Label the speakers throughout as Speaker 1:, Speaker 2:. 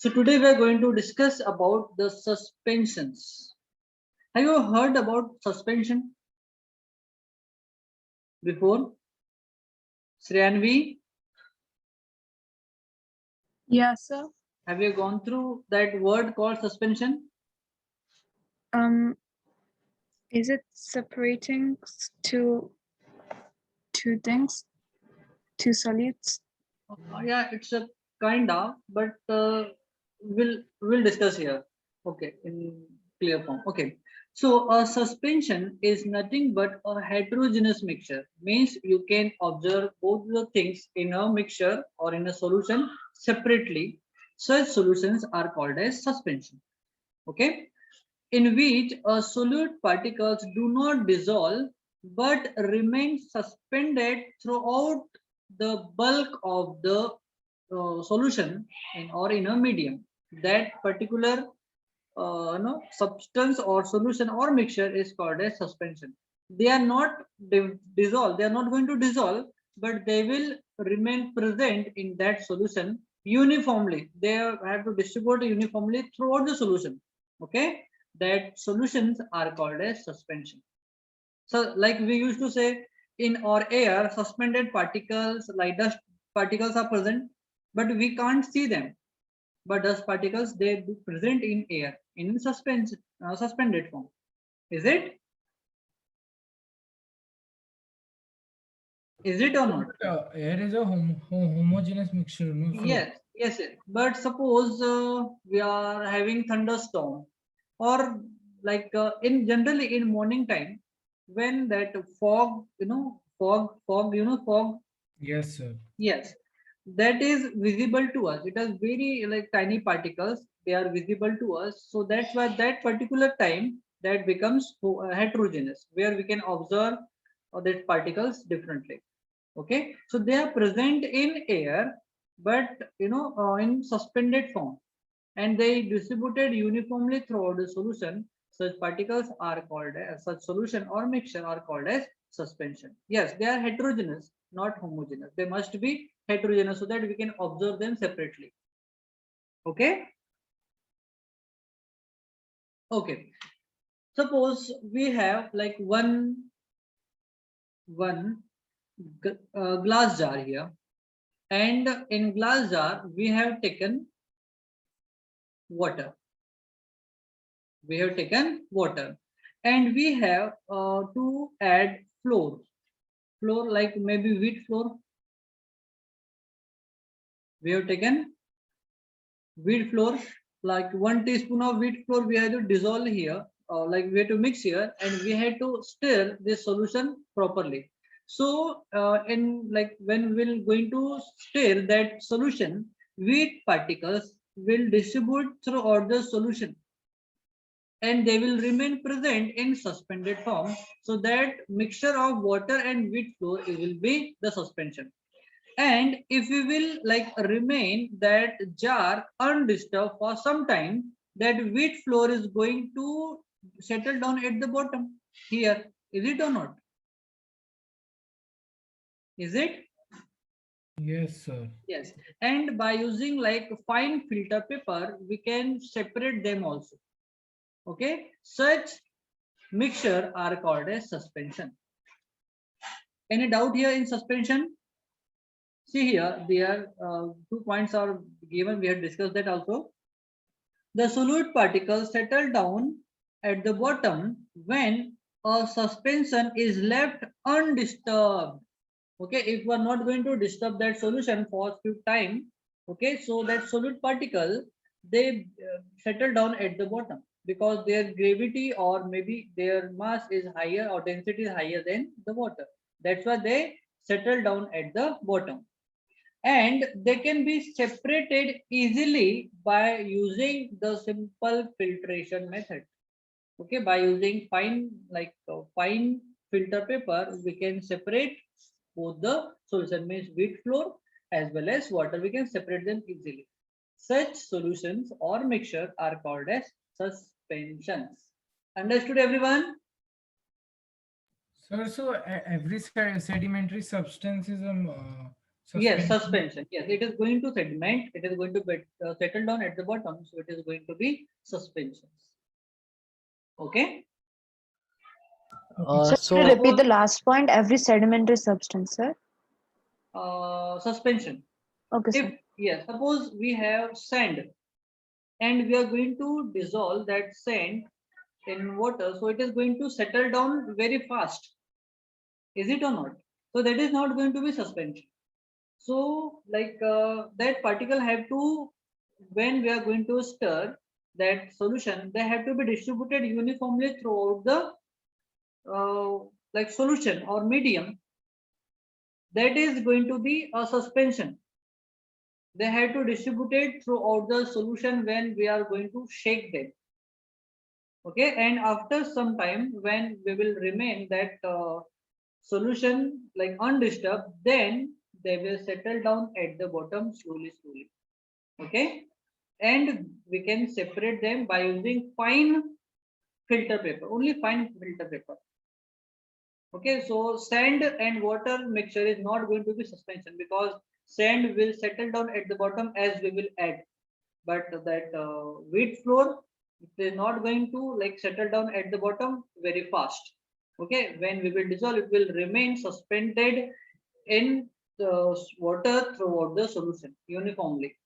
Speaker 1: So today we are going to discuss about the suspensions. Have you heard about suspension before? Sriyanvi,
Speaker 2: Yeah, sir.
Speaker 1: have you gone through that word called suspension?
Speaker 2: Um, is it separating two things, two solids?
Speaker 1: Yeah, it's a kinda, but we'll discuss here. Okay, in clear form. Okay, so a suspension is nothing but a heterogeneous mixture. Means you can observe both the things in a mixture or in a solution separately. Such solutions are called as suspension. Okay, in which a solute particles do not dissolve but remain suspended throughout the bulk of the solution or in a medium. That particular substance or solution or mixture is called as suspension. They are not dissolve, they are not going to dissolve, but they will remain present in that solution uniformly. They have to distribute uniformly throughout the solution. Okay, that solutions are called as suspension. So like we used to say, in our air suspended particles like dust particles are present, but we can't see them. But dust particles, they do present in air in suspended form. Is it? Is it or not?
Speaker 3: Air is a homogeneous mixture, no? So
Speaker 1: Yes. But suppose we are having thunderstorm, or like in generally in morning time, when that fog, fog.
Speaker 3: yes, sir.
Speaker 1: Yes, that is visible to us. It has very like tiny particles. They are visible to us. So that's why that particular time that becomes heterogeneous, where we can observe that particles differently. Okay, so they are present in air, but in suspended form, and they distributed uniformly throughout the solution. Such particles are called as such solution or mixture are called as suspension. Yes, they are heterogeneous, not homogeneous. They must be heterogeneous so that we can observe them separately. Okay. Okay. Suppose we have like one glass jar here, and in glass jar we have taken water. We have taken water, and we have to add flour like maybe wheat flour. We have taken wheat flour, like 1 teaspoon of wheat flour we have to dissolve here, like we have to mix here, and we have to stir this solution properly. So in like when we're going to stir that solution, wheat particles will distribute throughout the solution, and they will remain present in suspended form, so that mixture of water and wheat flour, it will be the suspension. And if we will like remain that jar undisturbed for some time, that wheat flour is going to settle down at the bottom here. Is it or not? Is it?
Speaker 3: Yes, sir.
Speaker 1: Yes. And by using like fine filter paper, we can separate them also. Okay, such mixture are called as suspension. Any doubt here in suspension? See here, there 2 points are given. We have discussed that also. The solute particles settle down at the bottom when a suspension is left undisturbed. Okay, if we are not going to disturb that solution for few time, okay, so that solute particle, they settle down at the bottom because their gravity or maybe their mass is higher or density is higher than the water. That's why they settle down at the bottom, and they can be separated easily by using the simple filtration method. Okay, by using fine filter paper, we can separate both the solution, means wheat flour as well as water. We can separate them easily. Such solutions or mixture are called as suspensions. Understood, everyone?
Speaker 3: Sir, so every sedimentary substance is
Speaker 1: Yes,
Speaker 3: suspension.
Speaker 1: suspension. Yes, it is going to sediment. It is going to be, settle down at the bottom. So it is going to be suspensions. Okay.
Speaker 3: Okay.
Speaker 4: Could you repeat the last point? Every sedimentary substance, sir.
Speaker 1: Suspension.
Speaker 4: Okay,
Speaker 1: If
Speaker 4: sir.
Speaker 1: yes, suppose we have sand and we are going to dissolve that sand in water, so it is going to settle down very fast. Is it or not? So that is not going to be suspension. So like that particle have to, when we are going to stir that solution, they have to be distributed uniformly throughout the like solution or medium. That is going to be a suspension. They have to distribute it throughout the solution when we are going to shake them. Okay, and after some time when we will remain that solution like undisturbed, then they will settle down at the bottom slowly. Okay, and we can separate them by using fine filter paper, only fine filter paper. Okay, so sand and water mixture is not going to be suspension because sand will settle down at the bottom as we will add, but that wheat flour, it is not going to like settle down at the bottom very fast. Okay, when we will dissolve, it will remain suspended in the water throughout the solution uniformly,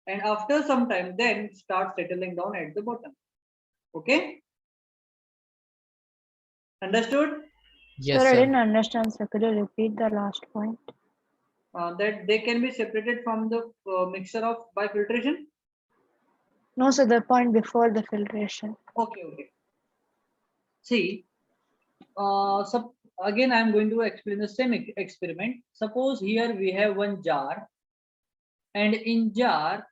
Speaker 1: and after some time then start settling down at the bottom. Okay, understood?
Speaker 4: Sir, I didn't understand, sir. Could you repeat the last point?
Speaker 1: That they can be separated from the mixture of by filtration.
Speaker 4: No, sir, the point before the filtration.
Speaker 1: Okay. See, again, I am going to explain the same experiment. Suppose here we have one jar, and in jar,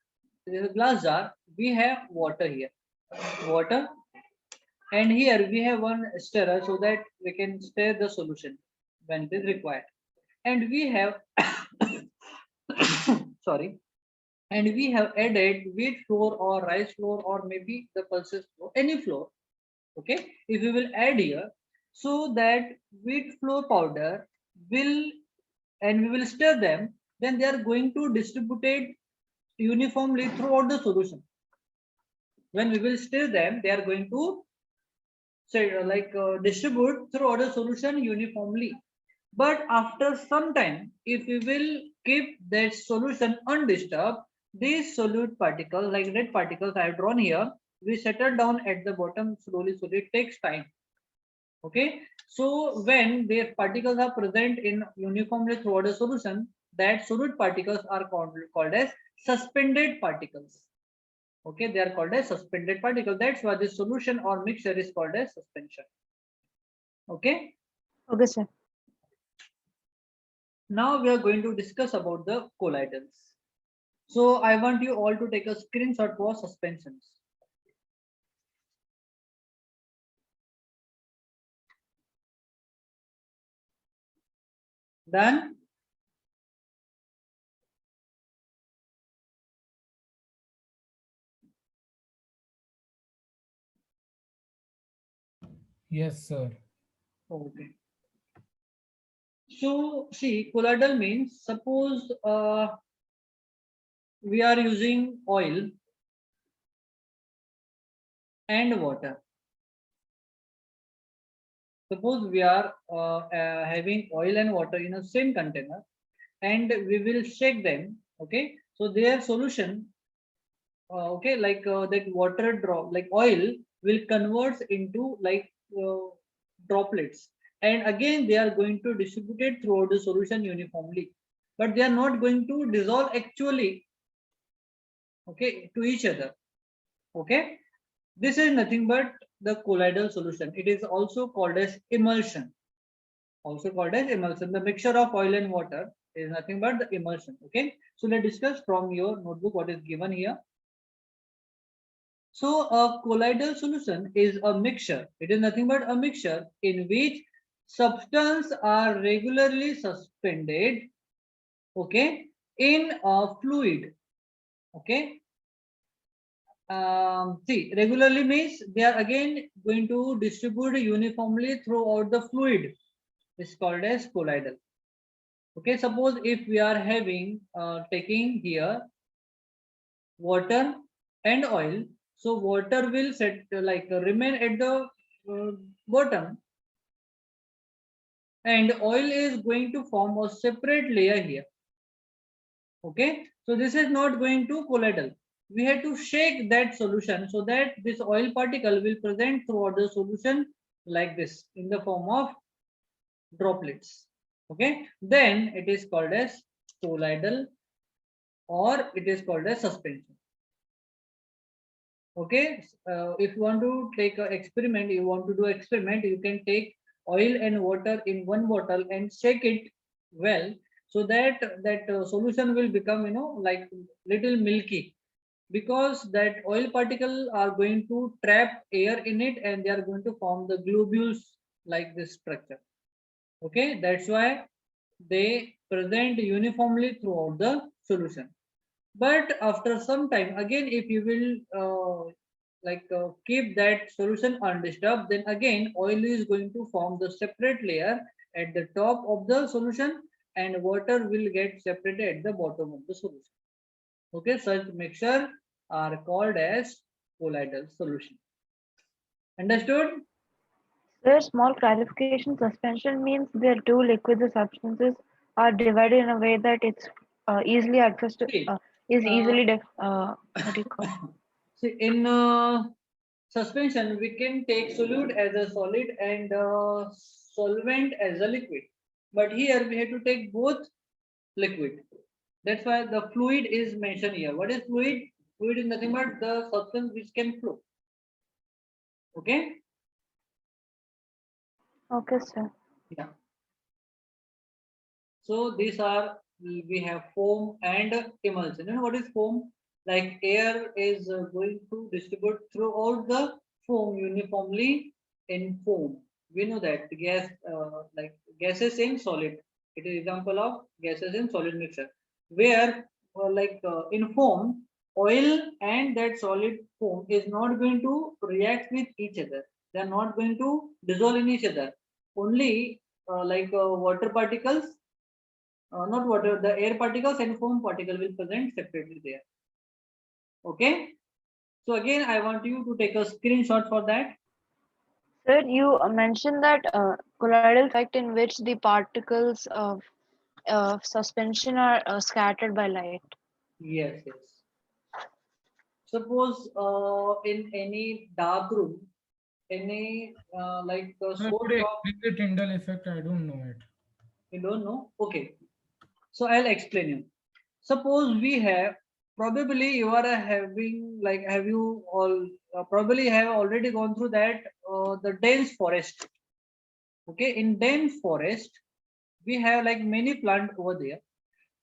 Speaker 1: there is a glass jar, we have water here, water, and here we have one stirrer so that we can stir the solution when it is required, and we have sorry, and we have added wheat flour or rice flour or maybe the pulses flour, any flour. Okay, if we will add here, so that wheat flour powder will, and we will stir them, then they are going to distribute it uniformly throughout the solution. When we will stir them, they are going to say distribute throughout the solution uniformly. But after some time, if we will keep that solution undisturbed, these solute particles, like red particles I have drawn here, we settle down at the bottom slowly. It takes time. Okay, so when the particles are present in uniformly throughout the solution, that solute particles are called as suspended particles. Okay, they are called as suspended particles. That's why the solution or mixture is called as suspension. Okay.
Speaker 4: Okay, sir.
Speaker 1: Now we are going to discuss about the colloidals. So I want you all to take a screenshot for suspensions. Done?
Speaker 3: Yes, sir.
Speaker 1: Okay. So see, colloidal means suppose we are using oil and water. Suppose we are having oil and water in a same container, and we will shake them. Okay, so their solution, okay, like that water drop, like oil will convert into like droplets, and again they are going to distribute it throughout the solution uniformly, but they are not going to dissolve actually, okay, to each other. Okay, this is nothing but the colloidal solution. It is also called as emulsion. Also called as emulsion. The mixture of oil and water is nothing but the emulsion. Okay, so let's discuss from your notebook what is given here. So a colloidal solution is a mixture. It is nothing but a mixture in which substances are regularly suspended, okay, in a fluid. Okay. See, regularly means they are again going to distribute uniformly throughout the fluid. It's called as colloidal. Okay, suppose if we are having taking here water and oil, so water will set remain at the bottom, and oil is going to form a separate layer here. Okay, so this is not going to colloidal. We have to shake that solution so that this oil particle will present throughout the solution like this in the form of droplets. Okay, then it is called as colloidal, or it is called as suspension. Okay, if you want to take an experiment, you want to do experiment, you can take oil and water in one bottle and shake it well, so that solution will become, you know, like little milky, because that oil particle are going to trap air in it and they are going to form the globules like this structure. Okay, that's why they present uniformly throughout the solution. But after some time, again, if you will keep that solution undisturbed, then again oil is going to form the separate layer at the top of the solution, and water will get separated at the bottom of the solution. Okay, such mixture are called as colloidal solution. Understood?
Speaker 4: Sir, small clarification. Suspension means the two liquids or substances are divided in a way that it's easily accessed to,
Speaker 1: See,
Speaker 4: is
Speaker 1: uh,
Speaker 4: easily what do you call?
Speaker 1: see, in suspension, we can take solute as a solid and solvent as a liquid. But here we have to take both liquid. That's why the fluid is mentioned here. What is fluid? Fluid is nothing but the substance which can flow. Okay?
Speaker 4: Okay, sir.
Speaker 1: Yeah. So these are, we have foam and emulsion. You know what is foam? Like air is going to distribute throughout the foam uniformly in foam. We know that gas, like gases in solid. It is example of gases in solid mixture. Where in foam, oil and that solid foam is not going to react with each other. They are not going to dissolve in each other. Only water particles, not water, the air particles and foam particle will present separately there. Okay. So again, I want you to take a screenshot for that.
Speaker 4: Sir, you mentioned that colloidal effect in which the particles of suspension are scattered by light.
Speaker 1: Yes, yes. Suppose in any dark room, any
Speaker 3: Sir,
Speaker 1: source
Speaker 3: could you
Speaker 1: of,
Speaker 3: explain the Tyndall effect? I don't know it.
Speaker 1: you don't know. Okay. So I'll explain you. Suppose we have, probably you are having, like, have you all probably have already gone through that the dense forest. Okay, in dense forest we have like many plant over there,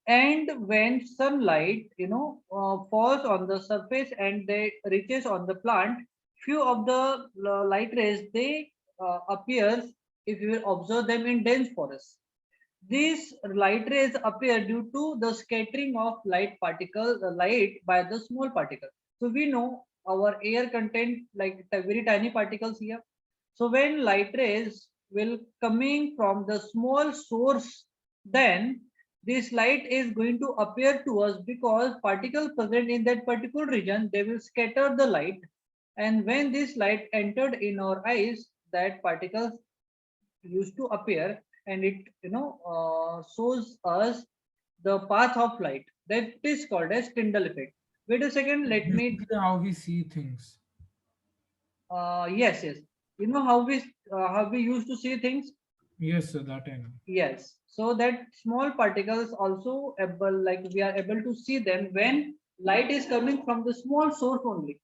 Speaker 1: and when sunlight, you know, falls on the surface and they reaches on the plant, few of the light rays, they appears if you will observe them in dense forest. These light rays appear due to the scattering of light particles, light by the small particle. So we know our air contain like very tiny particles here. So when light rays will coming from the small source, then this light is going to appear to us because particles present in that particular region, they will scatter the light. And when this light entered in our eyes, that particles used to appear, and it, you know, shows us the path of light. That is called as Tyndall effect. Wait a second, let me,
Speaker 3: Basically, how we see things.
Speaker 1: yes, yes, you know how we used to see things.
Speaker 3: Yes, sir, that I know.
Speaker 1: Yes, so that small particles also able, like we are able to see them when light is coming from the small source only.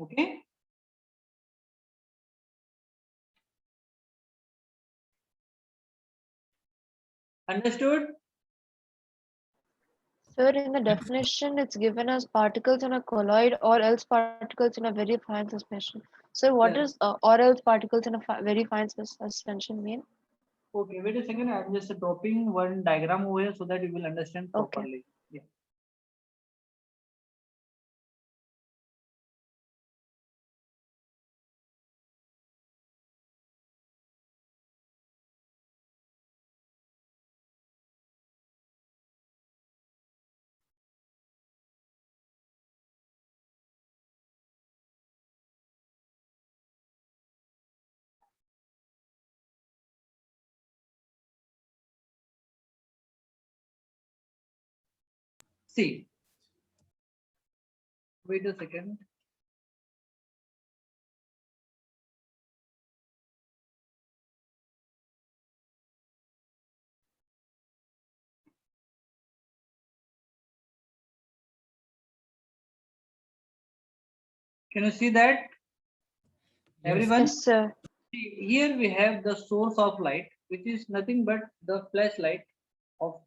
Speaker 1: Okay. Understood?
Speaker 4: Sir, in the
Speaker 3: Yes, sir.
Speaker 4: definition, it's given as particles in a colloid or else particles in a very fine suspension. Sir, what
Speaker 1: Yes.
Speaker 4: does or else particles in a very fine suspension mean?
Speaker 1: Okay, wait a second, I'm just dropping one diagram over here so that you will understand
Speaker 4: Okay.
Speaker 1: properly. Yeah. See, wait a second. Can you see that?
Speaker 3: Yes.
Speaker 1: Everyone?
Speaker 4: Yes, sir.
Speaker 1: See, here we have the source of light, which is nothing but the flashlight of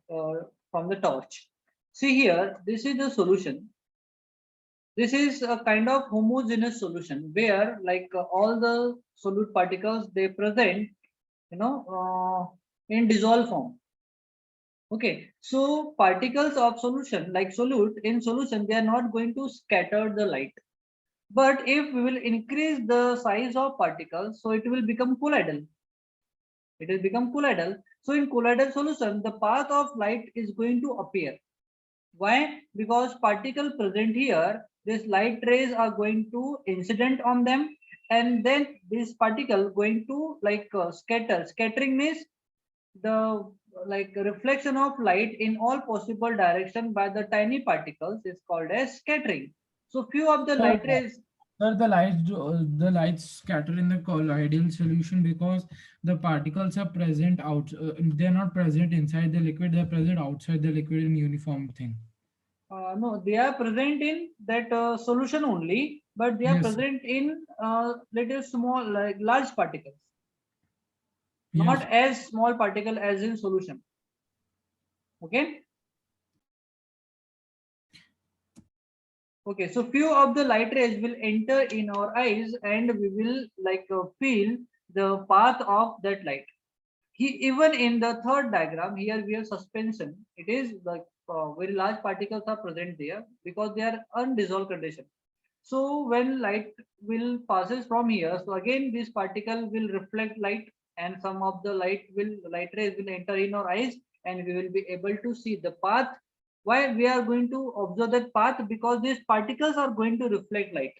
Speaker 1: from the torch. See here, this is the solution. This is a kind of homogeneous solution where like all the solute particles they present, in dissolved form. Okay, so particles of solution like solute in solution, they are not going to scatter the light. But if we will increase the size of particles, so it will become colloidal. It will become colloidal. So in colloidal solution, the path of light is going to appear. Why? Because particle present here, this light rays are going to incident on them, and then this particle going to like scatter. Scattering means the like reflection of light in all possible direction by the tiny particles is called as scattering. So few of the
Speaker 3: Sir,
Speaker 1: light rays.
Speaker 3: Sir, the lights scatter in the colloidal solution because the particles are present out. They're not present inside the liquid. They're present outside the liquid in uniform thing.
Speaker 1: No, they are present in that solution only, but they are
Speaker 3: Yes.
Speaker 1: present in little small, like large particles,
Speaker 3: Yes.
Speaker 1: not as small particle as in solution. Okay. Okay. So few of the light rays will enter in our eyes, and we will like feel the path of that light. Even in the third diagram, here we have suspension. It is like very large particles are present there because they are undissolved condition. So when light will passes from here, so again this particle will reflect light, and some of the light rays will enter in our eyes, and we will be able to see the path. Why we are going to observe that path? Because these particles are going to reflect light,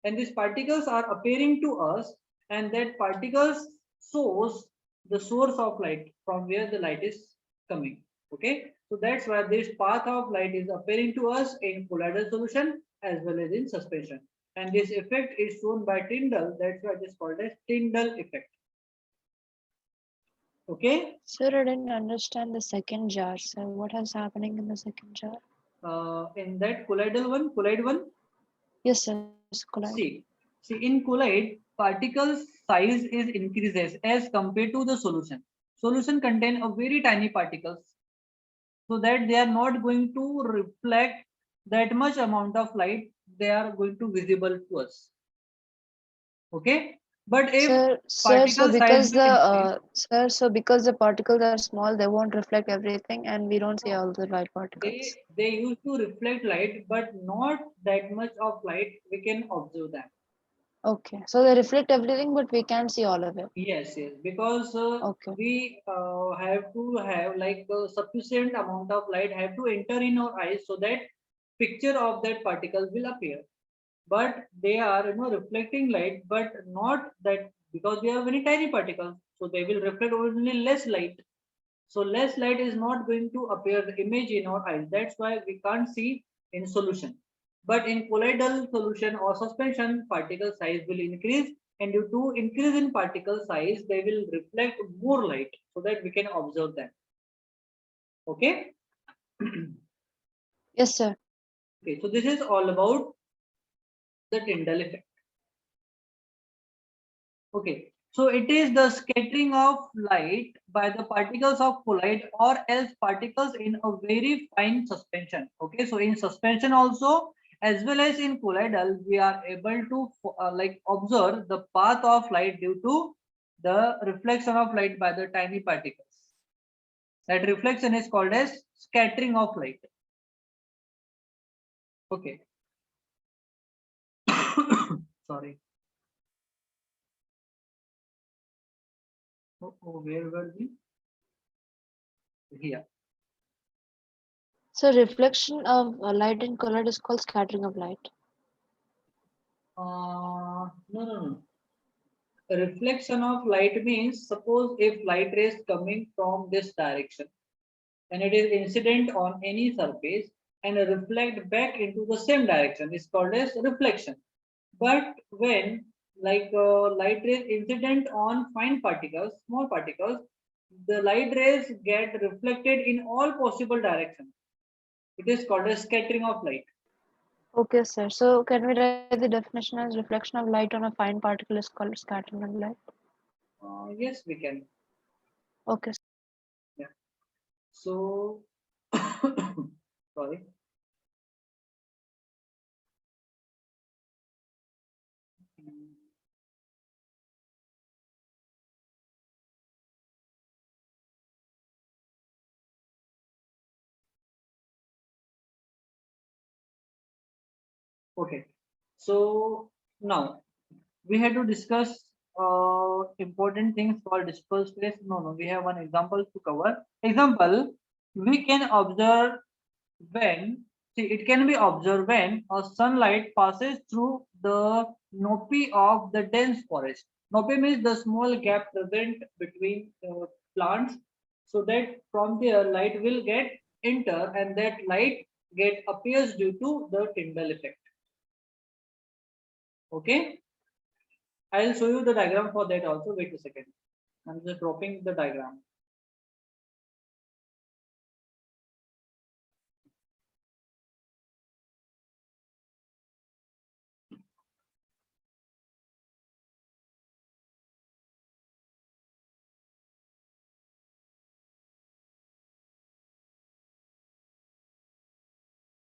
Speaker 1: and these particles are appearing to us, and that particles shows the source of light from where the light is coming. Okay, so that's why this path of light is appearing to us in colloidal solution as well as in suspension, and this effect is shown by Tyndall. That's why it is called as Tyndall effect. Okay.
Speaker 4: Sir, I didn't understand the second jar. So what is happening in the second jar?
Speaker 1: In that colloid one.
Speaker 4: Yes, sir. Colloid.
Speaker 1: See, in colloid, particles size is increases as compared to the solution. Solution contain a very tiny particles, so that they are not going to reflect that much amount of light. They are going to visible to us. Okay, but if particle size will increase,
Speaker 4: So because the particles are small, they won't reflect everything, and we don't see
Speaker 1: no,
Speaker 4: all the light particles.
Speaker 1: they used to reflect light, but not that much of light we can observe them.
Speaker 4: Okay, so they reflect everything, but we can't see all of it.
Speaker 1: Yes, because
Speaker 4: Okay.
Speaker 1: we have to have like a sufficient amount of light have to enter in our eyes so that picture of that particle will appear. But they are reflecting light, but not that, because they are very tiny particles, so they will reflect only less light. So less light is not going to appear the image in our eyes. That's why we can't see in solution. But in colloidal solution or suspension, particle size will increase, and due to increase in particle size, they will reflect more light so that we can observe them. Okay.
Speaker 4: Yes, sir.
Speaker 1: Okay. So this is all about the Tyndall effect. Okay. So it is the scattering of light by the particles of colloid or else particles in a very fine suspension. Okay. So in suspension also, as well as in colloidal, we are able to like observe the path of light due to the reflection of light by the tiny particles. That reflection is called as scattering of light. Okay. Sorry. Where were we? Here.
Speaker 4: So reflection of light in colloid is called scattering of light.
Speaker 1: No. A reflection of light means, suppose if light rays coming from this direction and it is incident on any surface, and reflect back into the same direction is called as reflection. But when light rays incident on fine particles, small particles, the light rays get reflected in all possible directions. It is called as scattering of light.
Speaker 4: Okay, sir. So can we write the definition as reflection of light on a fine particle is called scattering of light?
Speaker 1: Yes, we can.
Speaker 4: Okay.
Speaker 1: Yeah. So, sorry. Okay. So now we had to discuss important things called dispersed phase. No, we have one example to cover. Example, we can observe when, see, it can be observed when a sunlight passes through the nopi of the dense forest. Nopi means the small gap present between plants, so that from there light will get enter and that light get appears due to the Tyndall effect. Okay. I'll show you the diagram for that also. Wait a second. I'm just dropping the diagram.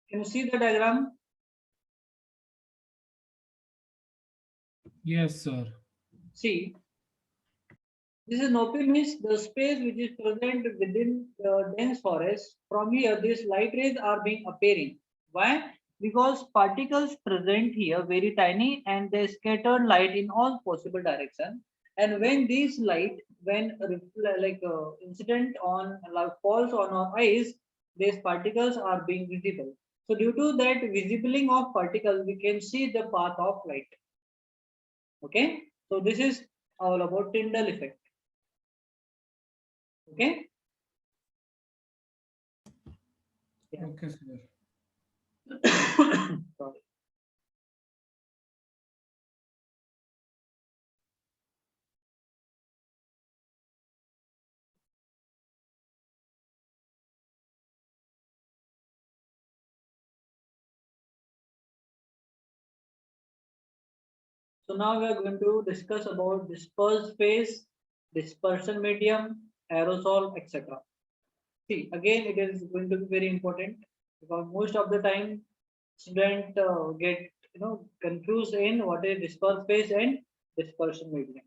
Speaker 1: Can you see the diagram?
Speaker 3: Yes, sir.
Speaker 1: See, this is Nopi means the space which is present within the dense forest. From here, these light rays are being appearing. Why? Because particles present here very tiny and they scatter light in all possible directions. And when these light, when incident on falls on our eyes, these particles are being visible. So due to that visibling of particles, we can see the path of light. Okay, so this is all about Tyndall effect. Okay. Yeah.
Speaker 3: Okay, sir.
Speaker 1: Sorry. So now we are going to discuss about dispersed phase, dispersion medium, aerosol, etc. See, again, it is going to be very important because most of the time student get confused in what is dispersed phase and dispersion medium.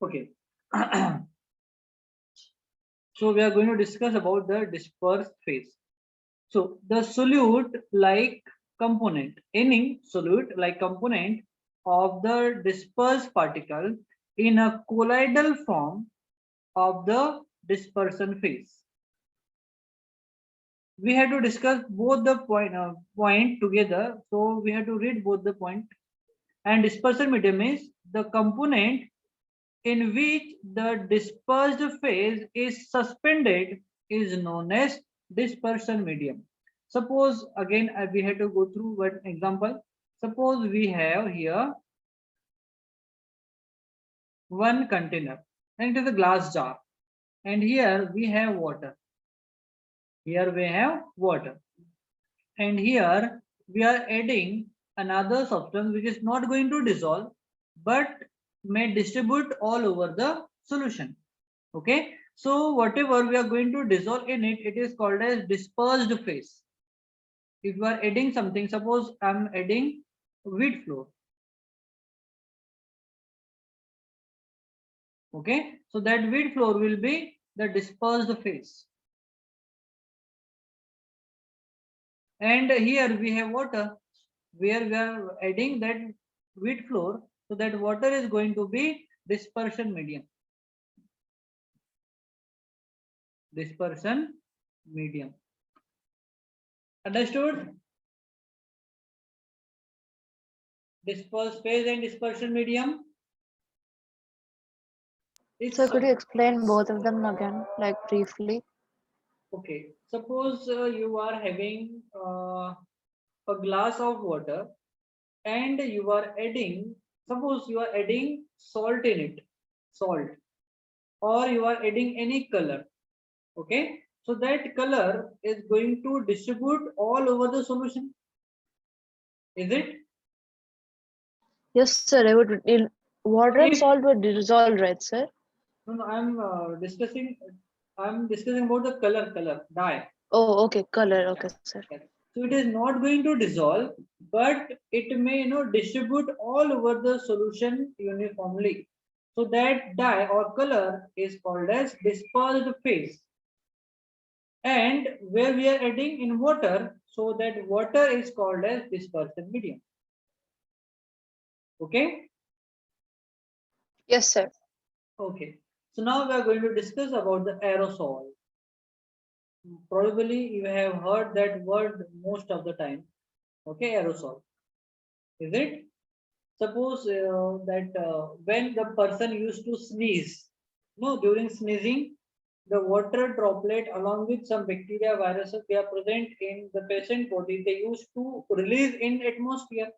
Speaker 1: Okay. So we are going to discuss about the dispersed phase. So the solute like component, any solute like component of the dispersed particle in a colloidal form of the dispersion phase. We had to discuss both the point together. So we have to read both the point. And dispersion medium is the component in which the dispersed phase is suspended is known as dispersion medium. Suppose again we had to go through one example. Suppose we have here one container and it is a glass jar, and here we have water. Here we have water, and here we are adding another substance which is not going to dissolve but may distribute all over the solution. Okay, so whatever we are going to dissolve in it, it is called as dispersed phase. If you are adding something, suppose I'm adding wheat flour. Okay, so that wheat flour will be the dispersed phase. And here we have water, where we are adding that wheat flour, so that water is going to be dispersion medium. Dispersion medium. Understood? dispersed phase and dispersion medium? It's
Speaker 4: So could you explain both of them again, like briefly?
Speaker 1: okay. Suppose you are having a glass of water and you are adding, suppose you are adding salt in it, salt, or you are adding any color. Okay. So that color is going to distribute all over the solution. Is it?
Speaker 4: Yes, sir. I would. Water and
Speaker 1: If
Speaker 4: salt would dissolve, right, sir?
Speaker 1: no, no, I'm discussing about the color dye.
Speaker 4: Oh, okay. Color. Okay, sir.
Speaker 1: Yes. So it is not going to dissolve, but it may distribute all over the solution uniformly. So that dye or color is called as dispersed phase. And where we are adding in water, so that water is called as dispersion medium. Okay.
Speaker 4: Yes, sir.
Speaker 1: Okay. So now we are going to discuss about the aerosol. Probably you have heard that word most of the time. Okay, aerosol. Is it? Suppose that when the person used to sneeze, no, during sneezing, the water droplet along with some bacteria, viruses, they are present in the patient body. They used to release in atmosphere.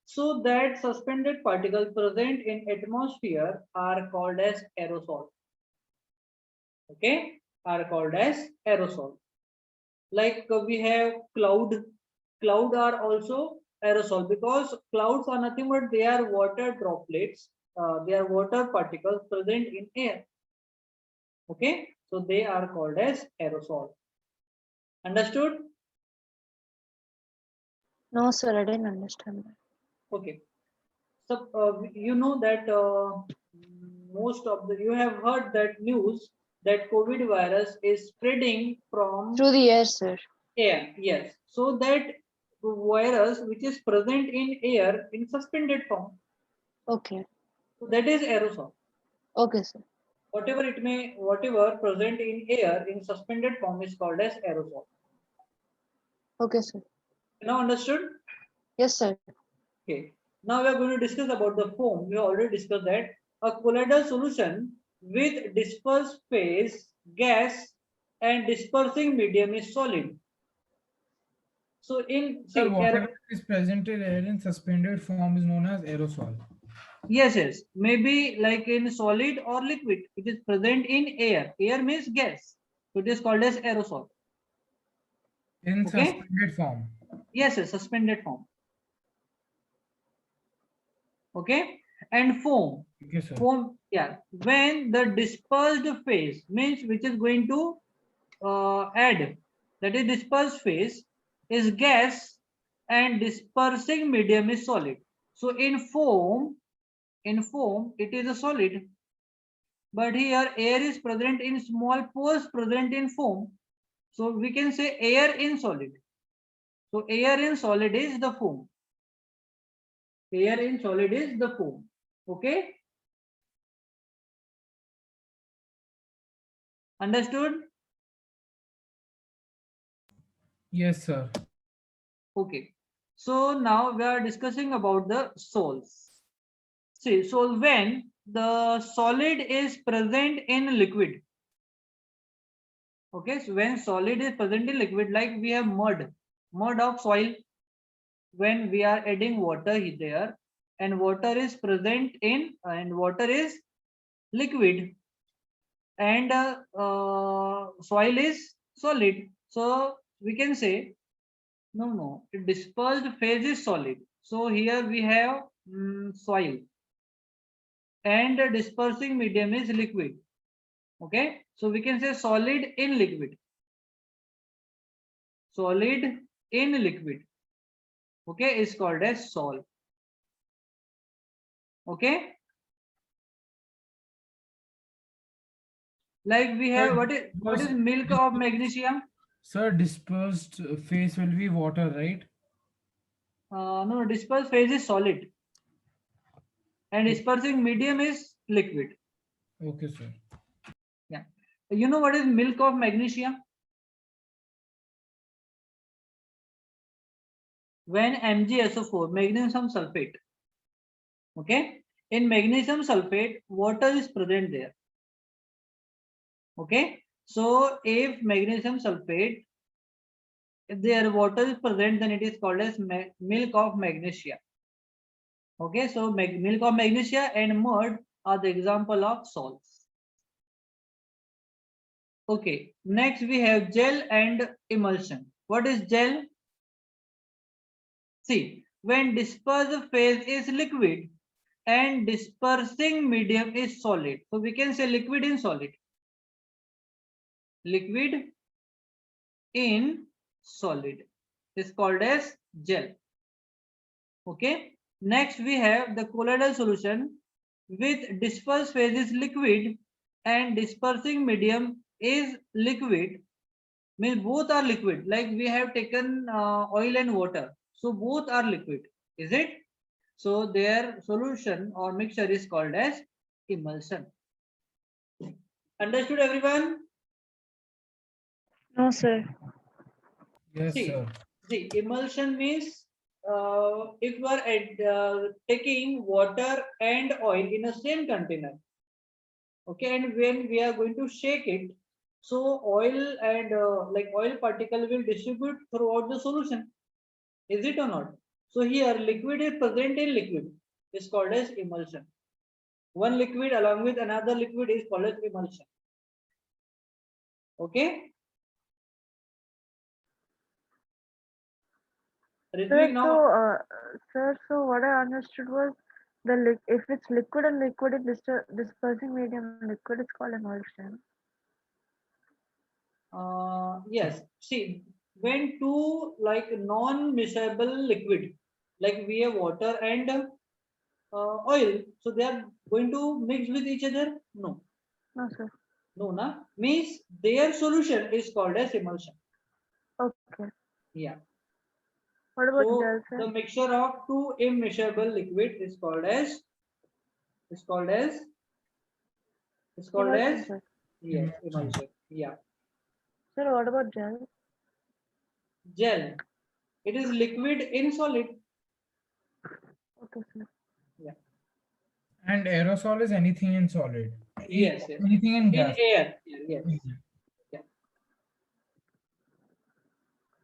Speaker 1: So that suspended particles present in atmosphere are called as aerosol. Okay, are called as aerosol. Like we have cloud are also aerosol because clouds are nothing but they are water droplets, they are water particles present in air. Okay, so they are called as aerosol. Understood?
Speaker 4: No, sir. I didn't understand that.
Speaker 1: Okay, so you know that most of the you have heard that news that COVID virus is spreading from
Speaker 4: Through the air, sir.
Speaker 1: air. Yes, so that virus which is present in air in suspended form,
Speaker 4: Okay.
Speaker 1: so that is aerosol.
Speaker 4: Okay, sir.
Speaker 1: Whatever present in air in suspended form is called as aerosol.
Speaker 4: Okay, sir.
Speaker 1: Now understood?
Speaker 4: Yes, sir.
Speaker 1: Okay. Now we are going to discuss about the foam. We already discussed that a colloidal solution with dispersed phase, gas, and dispersing medium is solid. So in
Speaker 3: Sir,
Speaker 1: see
Speaker 3: whatever
Speaker 1: air,
Speaker 3: is present in air in suspended form is known as aerosol.
Speaker 1: yes, maybe like in solid or liquid, it is present in air. Air means gas. So it is called as aerosol.
Speaker 3: In
Speaker 1: Okay.
Speaker 3: suspended form.
Speaker 1: Yes, suspended form. Okay, and foam.
Speaker 3: Okay, sir.
Speaker 1: Foam, yeah. When the dispersed phase means which is going to add, that is dispersed phase is gas and dispersing medium is solid. So in foam it is a solid, but here air is present in small pores present in foam. So we can say air in solid. So air in solid is the foam. Air in solid is the foam. Okay. Understood?
Speaker 3: Yes, sir.
Speaker 1: Okay. So now we are discussing about the sols. See, so when the solid is present in liquid, okay, so when solid is present in liquid, like we have mud of soil, when we are adding water there, and water is present in, and water is liquid, and soil is solid. So we can say, no, dispersed phase is solid. So here we have soil, and the dispersing medium is liquid. Okay, so we can say solid in liquid. Solid in liquid. Okay, is called as sol. Okay, like we have
Speaker 3: Sir,
Speaker 1: what is milk of
Speaker 3: dispersed,
Speaker 1: magnesium?
Speaker 3: sir, dispersed phase will be water, right?
Speaker 1: No, dispersed phase is solid, and dispersing medium is liquid.
Speaker 3: Okay, sir.
Speaker 1: Yeah, you know what is milk of magnesium? when MgSO4, magnesium sulfate. Okay, in magnesium sulfate, water is present there. Okay, so if magnesium sulfate, if there water is present, then it is called as milk of magnesia. Okay, so milk of magnesia and mud are the example of salts. Okay, next we have gel and emulsion. What is gel? See, when dispersive phase is liquid and dispersing medium is solid. So we can say liquid in solid. Liquid in solid is called as gel. Okay. Next we have the colloidal solution with dispersed phase is liquid and dispersing medium is liquid. Means both are liquid. Like we have taken oil and water. So both are liquid. Is it? So their solution or mixture is called as emulsion. Understood everyone?
Speaker 4: No, sir.
Speaker 3: Yes,
Speaker 1: See,
Speaker 3: sir.
Speaker 1: the emulsion means if you are taking water and oil in a same container, okay, and when we are going to shake it, so oil and like oil particle will distribute throughout the solution. Is it or not? So here liquid is present in liquid is called as emulsion. One liquid along with another liquid is called as emulsion. Okay.
Speaker 4: Sir,
Speaker 1: Ritvik, now
Speaker 4: so what I understood was if it's liquid and liquid is dispersing medium liquid, it's called emulsion.
Speaker 1: yes, see, when two like non-miscible liquid, like we have water and oil, so they are going to mix with each other? No,
Speaker 4: No, sir.
Speaker 1: no, na means their solution is called as emulsion.
Speaker 4: Okay.
Speaker 1: Yeah.
Speaker 4: What about
Speaker 1: So
Speaker 4: gel, sir?
Speaker 1: the mixture of two immiscible liquid is called as is called as is called
Speaker 4: Emulsion,
Speaker 1: as
Speaker 4: sir.
Speaker 1: yes,
Speaker 3: Emulsion.
Speaker 1: emulsion. Yeah.
Speaker 4: Sir, what about gel?
Speaker 1: Gel. It is liquid in solid.
Speaker 4: Okay, sir.
Speaker 1: Yeah.
Speaker 3: And aerosol is anything in solid.
Speaker 1: Yes, yes.
Speaker 3: Anything in
Speaker 1: In
Speaker 3: gas.
Speaker 1: air. Yes. Yeah.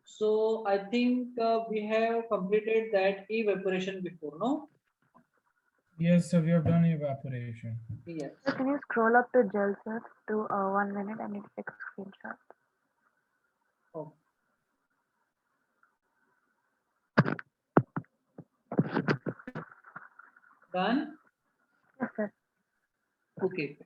Speaker 1: So I think we have completed that evaporation before, no?
Speaker 3: Yes, sir, we have done evaporation.
Speaker 1: Yes.
Speaker 4: Sir, can you scroll up the gel, sir, to 1 minute? I need to take a screenshot.
Speaker 1: Oh. Done?
Speaker 4: Yes, sir.
Speaker 1: Okay.